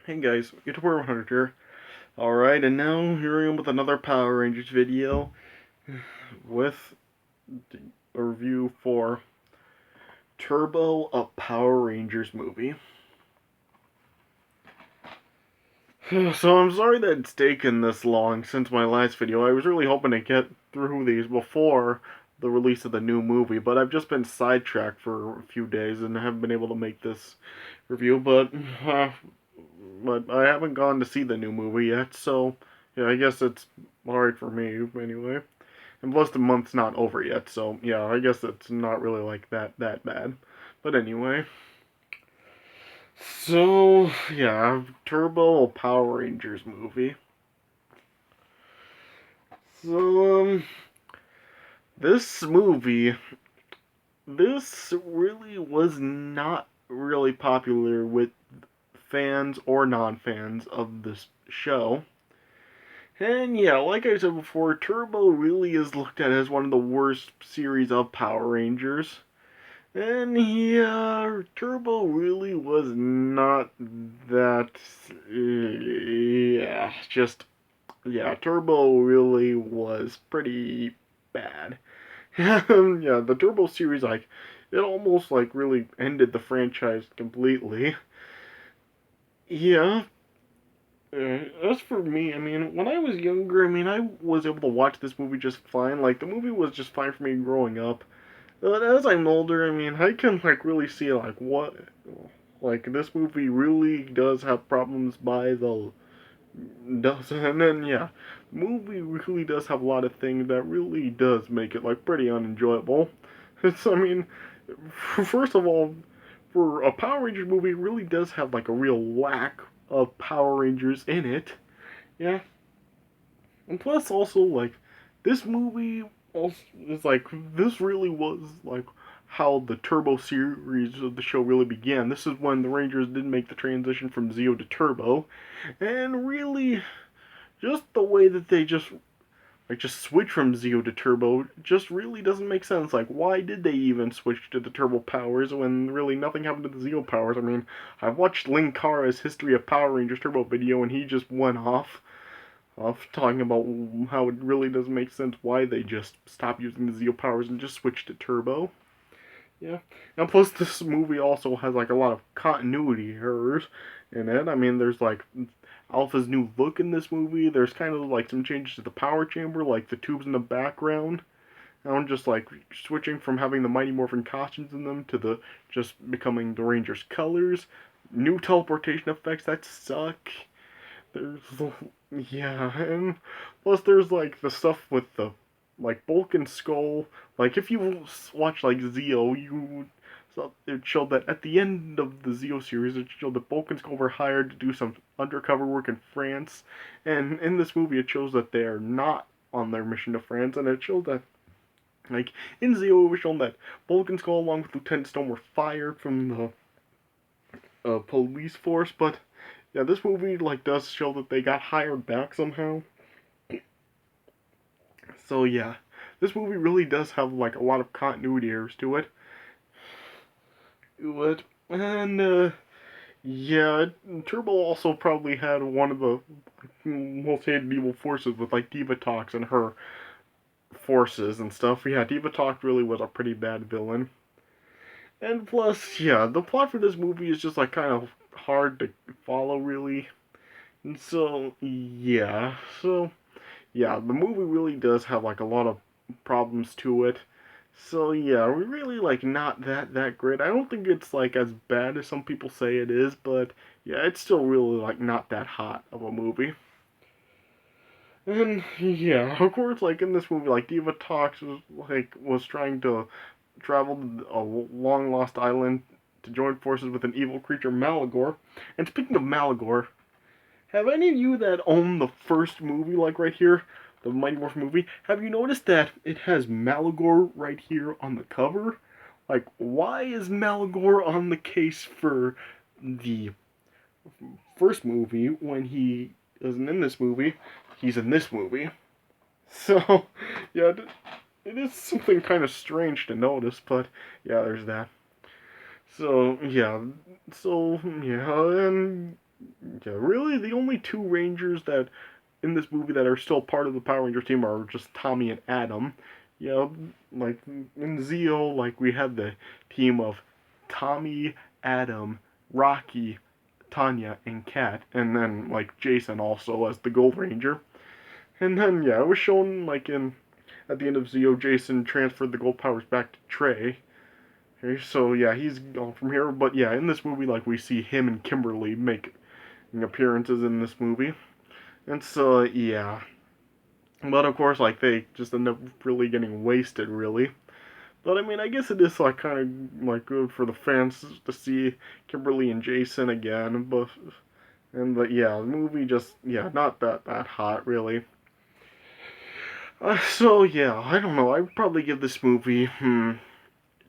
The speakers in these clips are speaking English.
Hey guys, YouTuber 100 here. Alright, and now here I am with another Power Rangers video with a review for Turbo, a Power Rangers movie. So I'm sorry that it's taken this long since my last video. I was really hoping to get through these before the release of the new movie, but I've just been sidetracked for a few days and haven't been able to make this review, but I haven't gone to see the new movie yet, so yeah, I guess it's hard for me anyway. And plus, the month's not over yet, so yeah, I guess it's not really like that bad. But anyway, so yeah, Turbo Power Rangers movie. So this movie, this really was not really popular with fans or non-fans of this show. And yeah, like I said before, Turbo really is looked at as one of the worst series of Power Rangers. And yeah, Turbo really was not that. Yeah, yeah, Turbo really was pretty bad. Yeah, the Turbo series, like, it almost, like, really ended the franchise completely. Yeah, as for me, I mean, when I was younger, I mean, I was able to watch this movie just fine. Like, the movie was just fine for me growing up. But as I'm older, I mean, I can, like, really see, like, what. Like, this movie really does have problems by the. Does, and then, yeah, the movie really does have a lot of things that really does make it, like, pretty unenjoyable. It's, I mean, first of all, for a Power Rangers movie, it really does have, like, a real lack of Power Rangers in it. Yeah, and plus also like this movie also is like this really was like how the Turbo series of the show really began. This is when the Rangers did make the transition from Zeo to Turbo, and really just the way that they just switch from Zeo to Turbo just really doesn't make sense. Like, why did they even switch to the Turbo powers when really nothing happened to the Zeo powers? I mean, I've watched Linkara's History of Power Rangers Turbo video, and he just went off talking about how it really doesn't make sense why they just stopped using the Zeo powers and just switched to Turbo. Yeah, and plus this movie also has like a lot of continuity errors in it. I mean, there's like Alpha's new look in this movie. There's kind of like some changes to the power chamber, like the tubes in the background. And just like switching from having the Mighty Morphin costumes in them to the just becoming the Rangers' colors. New teleportation effects that suck. There's yeah, and plus there's like the stuff with the like Bulk and Skull. Like if you watch like Zeo, you so it showed that at the end of the Zeo series, it showed that Bulk and Skull were hired to do some undercover work in France, and in this movie, it shows that they are not on their mission to France, and it showed that like in Zeo, it was shown that Bulk and Skull along with Lieutenant Stone were fired from the police force, but yeah, this movie like does show that they got hired back somehow. So yeah, this movie really does have like a lot of continuity errors to it. And yeah, Turbo also probably had one of the most hated evil forces with like Divatox and her forces and stuff. Yeah, Divatox really was a pretty bad villain. And plus, yeah, the plot for this movie is just like kind of hard to follow really. And so yeah, the movie really does have like a lot of problems to it. So yeah, we really like not that great. I don't think it's like as bad as some people say it is, but yeah, it's still really like not that hot of a movie. And yeah, of course, like in this movie, like Divatox was trying to travel to a long lost island to join forces with an evil creature Malagor. And speaking of Malagor, have any of you that own the first movie, like right here, the Mighty Morphin movie, have you noticed that it has Malagor right here on the cover? Like, why is Malagor on the case for the first movie when he isn't in this movie? He's in this movie. So, yeah, it is something kind of strange to notice, but yeah, there's that. So, yeah, and Yeah, really, the only two Rangers that in this movie that are still part of the Power Ranger team are just Tommy and Adam. You know, like in Zeo, like we had the team of Tommy, Adam, Rocky, Tanya, and Kat, and then like Jason also as the Gold Ranger. And then yeah, it was shown like in at the end of Zeo, Jason transferred the gold powers back to Trey. Okay, so yeah, he's gone from here. But yeah, in this movie, like we see him and Kimberly make appearances in this movie, and so yeah. But of course, like they just end up really getting wasted, really. But I mean, I guess it is like kind of like good for the fans to see Kimberly and Jason again. But yeah, the movie just yeah not that hot really. So yeah, I don't know. I'd probably give this movie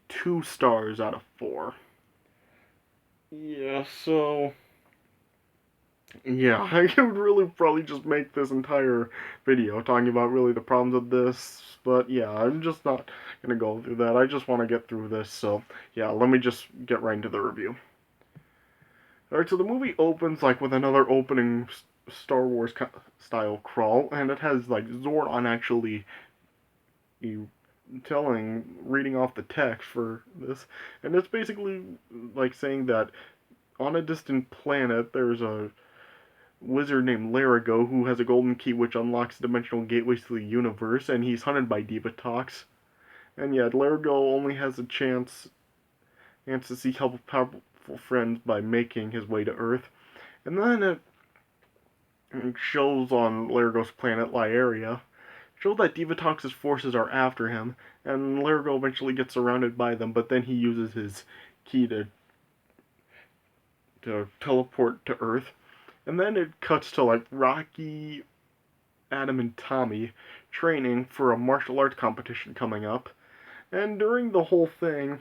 2 stars out of 4. Yeah, so yeah, I could really probably just make this entire video talking about really the problems of this, but yeah, I'm just not gonna go through that. I just want to get through this, so yeah, let me just get right into the review. Alright, so the movie opens like with another opening Star Wars style crawl, and it has like Zordon actually reading off the text for this, and it's basically like saying that on a distant planet there's a wizard named Larigo who has a golden key which unlocks dimensional gateways to the universe, and he's hunted by Divatox. And yet, Larigo only has a chance to seek help of powerful friends by making his way to Earth. And then it shows on Larigo's planet, Lieria, shows that Divatox's forces are after him, and Larigo eventually gets surrounded by them, but then he uses his key to teleport to Earth. And then it cuts to like Rocky, Adam, and Tommy training for a martial arts competition coming up. And during the whole thing,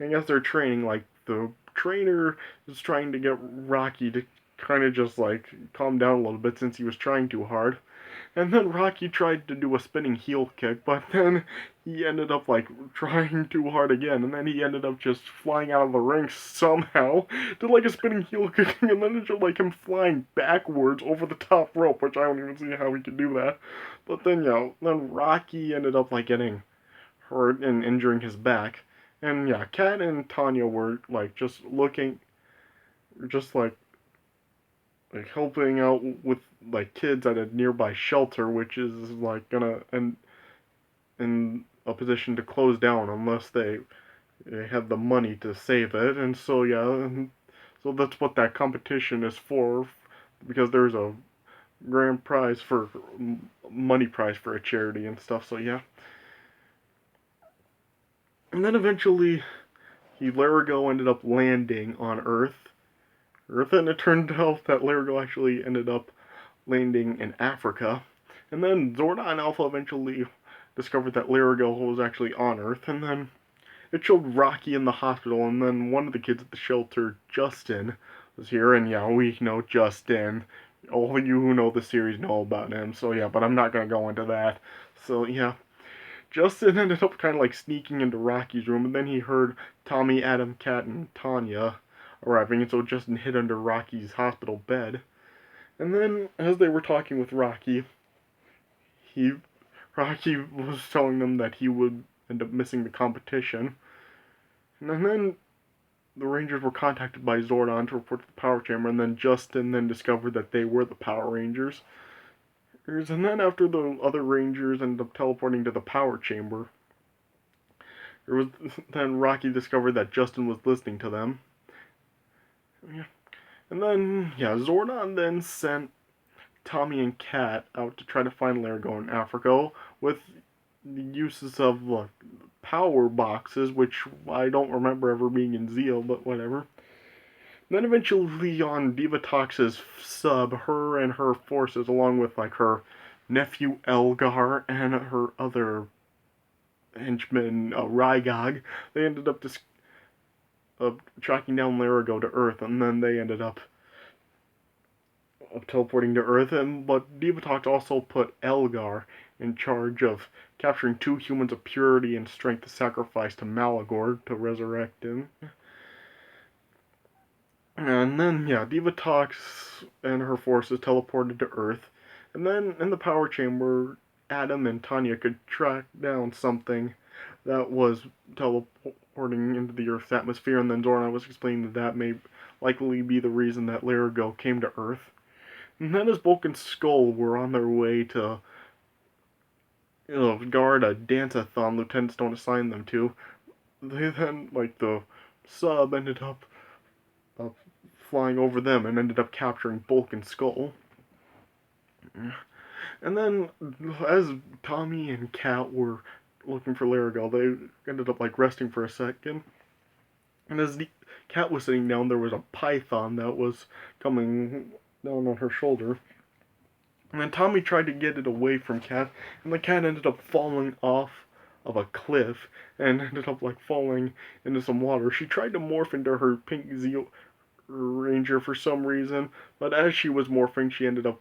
I guess they're training, like the trainer is trying to get Rocky to kind of just like calm down a little bit since he was trying too hard. And then Rocky tried to do a spinning heel kick, but then he ended up like trying too hard again, and then he ended up just flying out of the ring somehow, did like a spinning heel kick, and then it showed like him flying backwards over the top rope, which I don't even see how he could do that. But then yeah, then Rocky ended up like getting hurt and injuring his back. And yeah, Kat and Tanya were like just looking, just like helping out with like kids at a nearby shelter, which is like gonna and in a position to close down unless they have the money to save it. And so yeah, so that's what that competition is for, because there's a grand prize for money prize for a charity and stuff. So yeah, and then eventually Larigo ended up landing on Earth, and it turned out that Larigo actually ended up landing in Africa. And then Zordon Alpha eventually discovered that Larigo was actually on Earth, and then it showed Rocky in the hospital, and then one of the kids at the shelter, Justin, was here, and yeah, we know Justin. All of you who know the series know about him, so yeah, but I'm not gonna go into that. So yeah, Justin ended up kind of like sneaking into Rocky's room, and then he heard Tommy, Adam, Kat, and Tanya arriving, and so Justin hid under Rocky's hospital bed. And then, as they were talking with Rocky, he Rocky was telling them that he would end up missing the competition. And then the Rangers were contacted by Zordon to report to the Power Chamber, and then Justin then discovered that they were the Power Rangers. And then after the other Rangers ended up teleporting to the Power Chamber, there was then Rocky discovered that Justin was listening to them. Yeah. And then yeah, Zordon then sent Tommy and Kat out to try to find Larigo in Africa with the uses of like power boxes, which I don't remember ever being in Zeo, but whatever. Then eventually on Divatox's sub, her and her forces, along with like her nephew Elgar and her other henchman Rygog, they ended up tracking down Larigo to Earth, and then they ended up of teleporting to Earth, but Divatox also put Elgar in charge of capturing 2 humans of purity and strength to sacrifice to Malagor to resurrect him. And then, yeah, Divatox and her forces teleported to Earth. And then in the power chamber, Adam and Tanya could track down something that was teleporting into the Earth's atmosphere. And then Zordon was explaining that that may likely be the reason that Larigo came to Earth. And then as Bulk and Skull were on their way to guard a dance-a-thon Lieutenant Stone assigned them to, they then, like, the sub ended up uh, flying over them and ended up capturing Bulk and Skull. And then, as Tommy and Kat were looking for Larigal, they ended up like resting for a second. And as the Kat was sitting down, there was a python that was coming down on her shoulder. And then Tommy tried to get it away from Kat, and the cat ended up falling off of a cliff and ended up like falling into some water. She tried to morph into her pink Zeo Ranger for some reason, but as she was morphing, she ended up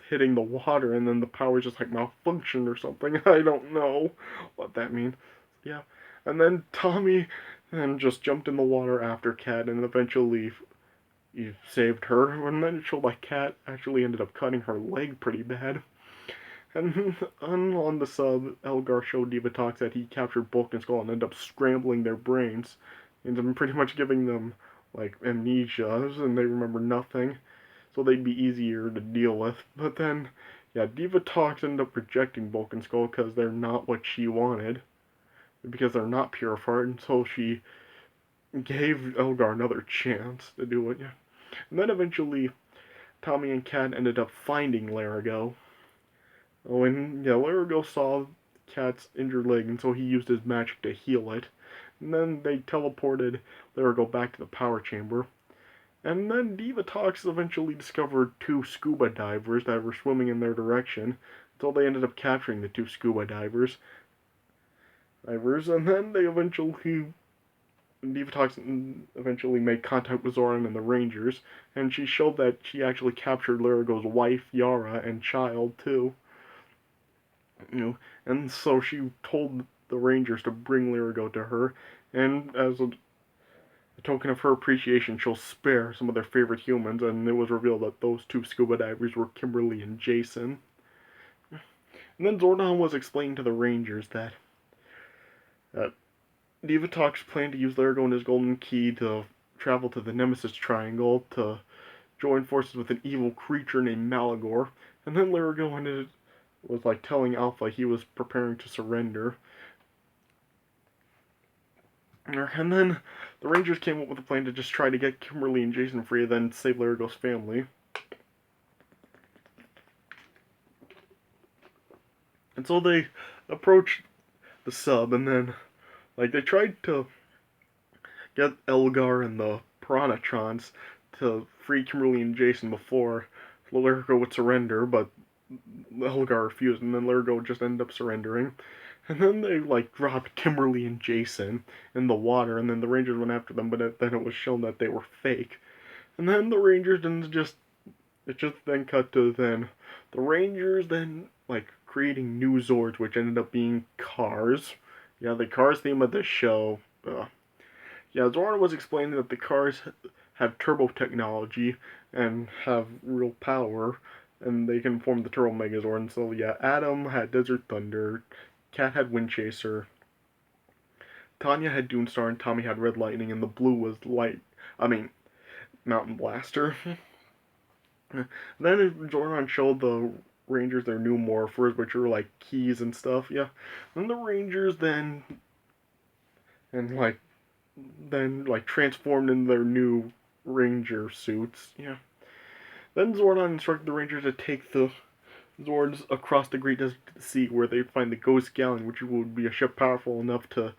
hitting the water, and then the power just like malfunctioned or something. I don't know what that means. Yeah, and then Tommy then just jumped in the water after Kat, and eventually he saved her. And then it showed like Kat actually ended up cutting her leg pretty bad. And on the sub, Elgar showed Divatox that he captured Bulk and Skull and ended up scrambling their brains, and pretty much giving them like amnesias, and they remember nothing, so they'd be easier to deal with. But then, yeah, Divatox ended up rejecting Bulk and Skull because they're not what she wanted, because they're not pure of heart, and so she gave Elgar another chance to do it. Yeah, and then eventually, Tommy and Kat ended up finding Larigo. Oh, and yeah, Larigo saw Kat's injured leg, and so he used his magic to heal it. And then they teleported Larigo back to the power chamber. And then Divatox eventually discovered two scuba divers that were swimming in their direction, until they ended up capturing the two scuba divers. And then they eventually Divatox eventually made contact with Zoran and the Rangers, and she showed that she actually captured Larigo's wife, Yara, and child too. And so she told the Rangers to bring Larigo to her, and as a token of her appreciation, she'll spare some of their favorite humans, and it was revealed that those two scuba divers were Kimberly and Jason. And then Zordon was explaining to the Rangers that Divatox planned to use Larigo and his golden key to travel to the Nemesis Triangle to join forces with an evil creature named Malagor, and then Larigo was like telling Alpha he was preparing to surrender. And then the Rangers came up with a plan to just try to get Kimberly and Jason free, then save Larigo's family. And so they approached the sub, and then like they tried to get Elgar and the Piranhatrons to free Kimberly and Jason before Larigo would surrender, but Elgar refused, and then Larigo just ended up surrendering. And then they like dropped Kimberly and Jason in the water, and then the Rangers went after them, but then it was shown that they were fake. And then the Rangers didn't just it just then cut to then the Rangers then like creating new Zords, which ended up being cars. Yeah, the cars theme of the show. Yeah, Zora was explaining that the cars have turbo technology and have real power, and they can form the Turbo Megazord. And so yeah, Adam had Desert Thunder, Cat had Windchaser, Tanya had Doomstar, and Tommy had Red Lightning, and the blue was Mountain Blaster. Then Zordon showed the Rangers their new morphers, which are like keys and stuff. Yeah, and the Rangers and like transformed in their new Ranger suits. Yeah. Then Zordon instructed the Rangers to take the Zords across the Great Desert Sea, where they'd find the Ghost Galleon, which would be a ship powerful enough to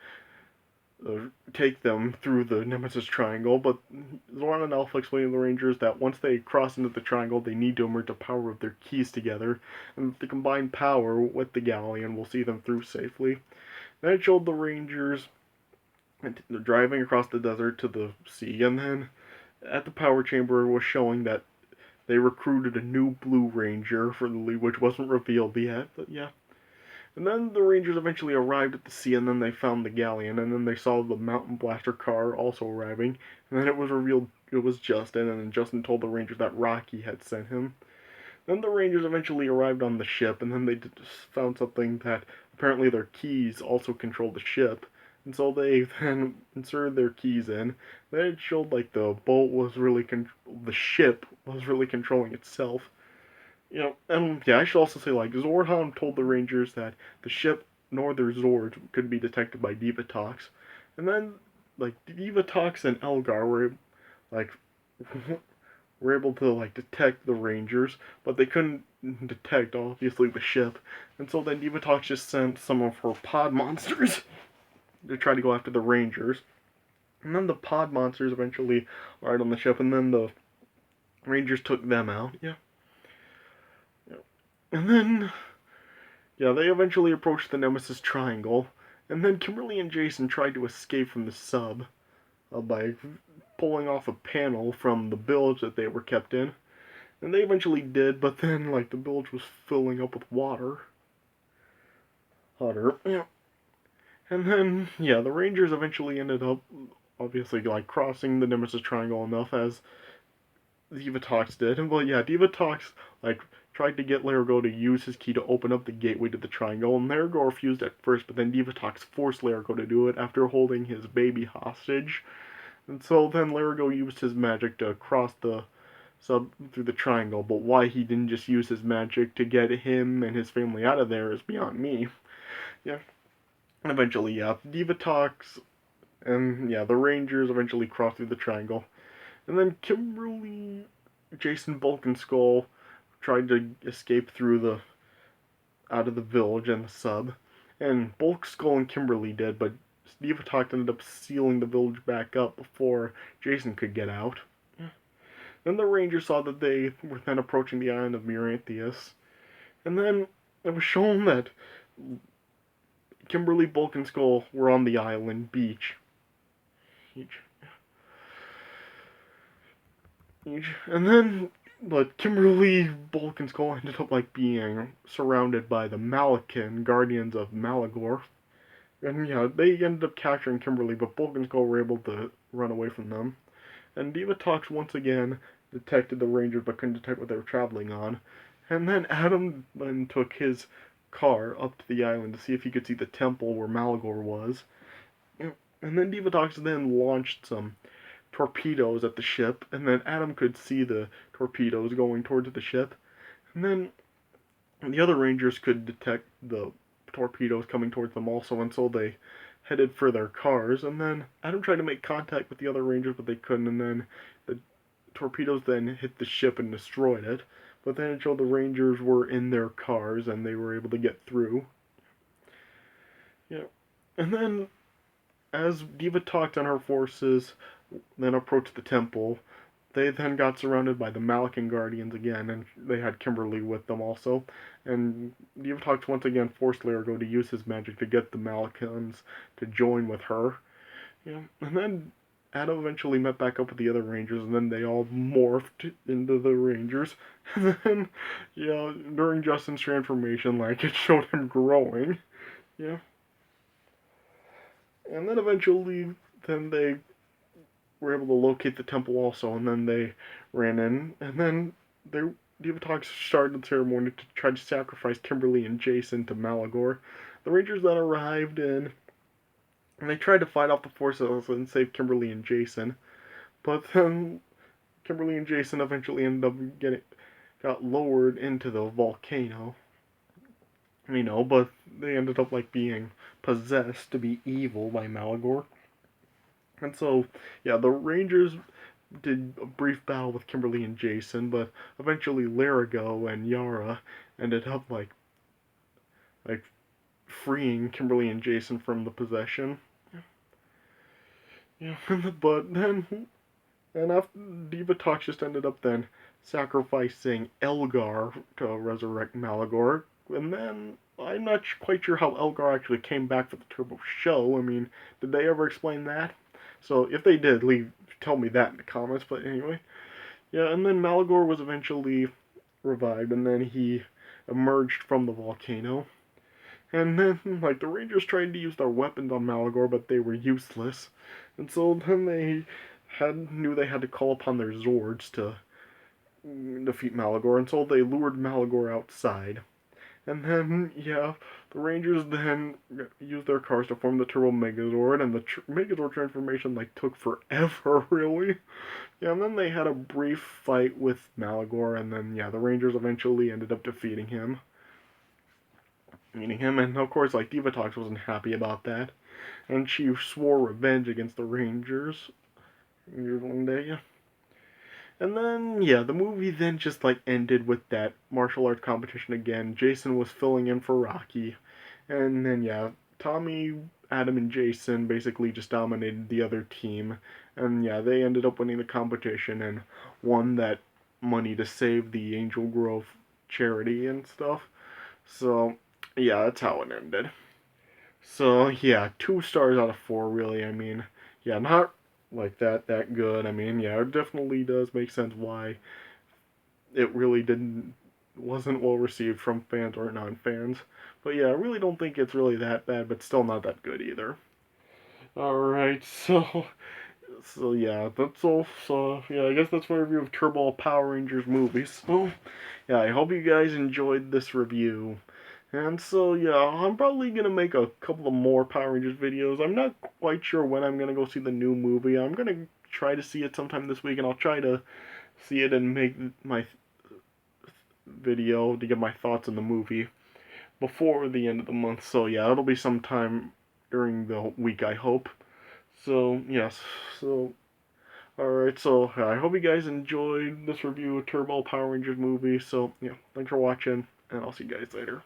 take them through the Nemesis Triangle. But Zordon and Alpha explained to the Rangers that once they cross into the Triangle, they need to merge the power of their keys together, and the combined power with the Galleon will see them through safely. Then it showed the Rangers driving across the desert to the sea, and then at the power chamber was showing that they recruited a new Blue Ranger for the league, which wasn't revealed yet, but yeah. And then the Rangers eventually arrived at the sea, and then they found the Galleon, and then they saw the Mountain Blaster car also arriving, and then it was revealed it was Justin, and then Justin told the Rangers that Rocky had sent him. Then the Rangers eventually arrived on the ship, and then they found something that apparently their keys also controlled the ship. And so they then inserted their keys in. Then it showed like the boat was really the ship was really controlling itself. And yeah, I should also say like Zordon told the Rangers that the ship nor their Zord could be detected by Divatox, and then like Divatox and Elgar were like were able to like detect the Rangers, but they couldn't detect obviously the ship, and so then Divatox just sent some of her pod monsters to try to go after the Rangers, and then the pod monsters eventually arrived on the ship, and then the Rangers took them out. Yeah. And then yeah, they eventually approached the Nemesis Triangle, and then Kimberly and Jason tried to escape from the sub by pulling off a panel from the bilge that they were kept in. And they eventually did, but then, like, the bilge was filling up with water. Hotter. Yeah. And then, yeah, the Rangers eventually ended up, obviously, like, crossing the Nemesis Triangle enough as Divatox did. And, well, yeah, Divatox, like, tried to get Larago to use his key to open up the gateway to the triangle, and Larago refused at first, but then Divatox forced Larago to do it after holding his baby hostage. And so then Larago used his magic to cross the sub through the triangle, but why he didn't just use his magic to get him and his family out of there is beyond me. Yeah. And eventually, yeah, Divatox and yeah, the Rangers eventually crossed through the triangle. And then Kimberly, Jason, Bulk, and Skull tried to escape through the out of the village and the sub. And Bulk, Skull, and Kimberly did, but Divatox ended up sealing the village back up before Jason could get out. Then the Rangers saw that they were then approaching the island of Miranthius. And then it was shown that Kimberly, Bulk, and Skull were on the island beach. And then, but Kimberly, Bulk, and Skull ended up like being surrounded by the Malakan Guardians of Malagor. And yeah, they ended up capturing Kimberly, but Bulk and Skull were able to run away from them. And Divatox once again detected the Rangers but couldn't detect what they were traveling on. And then Adam then took his car up to the island to see if he could see the temple where Malagor was. And then Divatox then launched some torpedoes at the ship, and then Adam could see the torpedoes going towards the ship. And then the other Rangers could detect the torpedoes coming towards them also, and so they headed for their cars. And then Adam tried to make contact with the other Rangers, but they couldn't. And then the torpedoes then hit the ship and destroyed it. But then it showed the Rangers were in their cars and they were able to get through. Yeah. And then, as Divatox and her forces then approached the temple, they then got surrounded by the Malakan Guardians again, and they had Kimberly with them also. And Divatox once again forced Larago to use his magic to get the Malakans to join with her. Yeah. And then Adam eventually met back up with the other Rangers, and then they all morphed into the Rangers. And then, yeah, during Justin's transformation, like, it showed him growing. Yeah. And then eventually, then they were able to locate the temple also, and then they ran in, and then they Divatox started the ceremony to try to sacrifice Kimberly and Jason to Malagor. The Rangers then arrived in, and they tried to fight off the forces and save Kimberly and Jason, but then Kimberly and Jason eventually ended up got lowered into the volcano. But they ended up like being possessed to be evil by Malagor. And so, yeah, the Rangers did a brief battle with Kimberly and Jason, but eventually Larago and Yara ended up like freeing Kimberly and Jason from the possession. Yeah, but then and after Divatox just ended up then sacrificing Elgar to resurrect Malagor, and then I'm not quite sure how Elgar actually came back for the Turbo Show. I mean, did they ever explain that? So if they did, tell me that in the comments. But anyway, yeah, and then Malagor was eventually revived, and then he emerged from the volcano. And then, like, the Rangers tried to use their weapons on Malagor, but they were useless. And so then they knew they had to call upon their Zords to defeat Malagor, and so they lured Malagor outside. And then, yeah, the Rangers then used their cars to form the Turbo Megazord, and the Megazord transformation, like, took forever, really. Yeah, and then they had a brief fight with Malagor, and then, yeah, the Rangers eventually ended up defeating him. And of course, like, Divatox wasn't happy about that, and she swore revenge against the Rangers. One day, yeah. And then, yeah, the movie then just like ended with that martial arts competition again. Jason was filling in for Rocky. And then, yeah, Tommy, Adam, and Jason basically just dominated the other team. And yeah, they ended up winning the competition and won that money to save the Angel Grove charity and stuff. So, yeah, that's how it ended. So, yeah, 2 stars out of 4, really. I mean, yeah, not like that good. I mean, yeah, it definitely does make sense why it really didn't wasn't well received from fans or non-fans. But yeah, I really don't think it's really that bad, but still not that good either. All right, so yeah, that's all. So yeah, I guess that's my review of Turbo Power Rangers movies. So yeah, I hope you guys enjoyed this review. And so yeah, I'm probably gonna make a couple of more Power Rangers videos. I'm not quite sure when I'm gonna go see the new movie. I'm gonna try to see it sometime this week, and I'll try to see it and make my video to give my thoughts on the movie before the end of the month. So yeah, it'll be sometime during the week, I hope. So yes, so alright, so I hope you guys enjoyed this review of Turbo Power Rangers movie. So yeah, thanks for watching, and I'll see you guys later.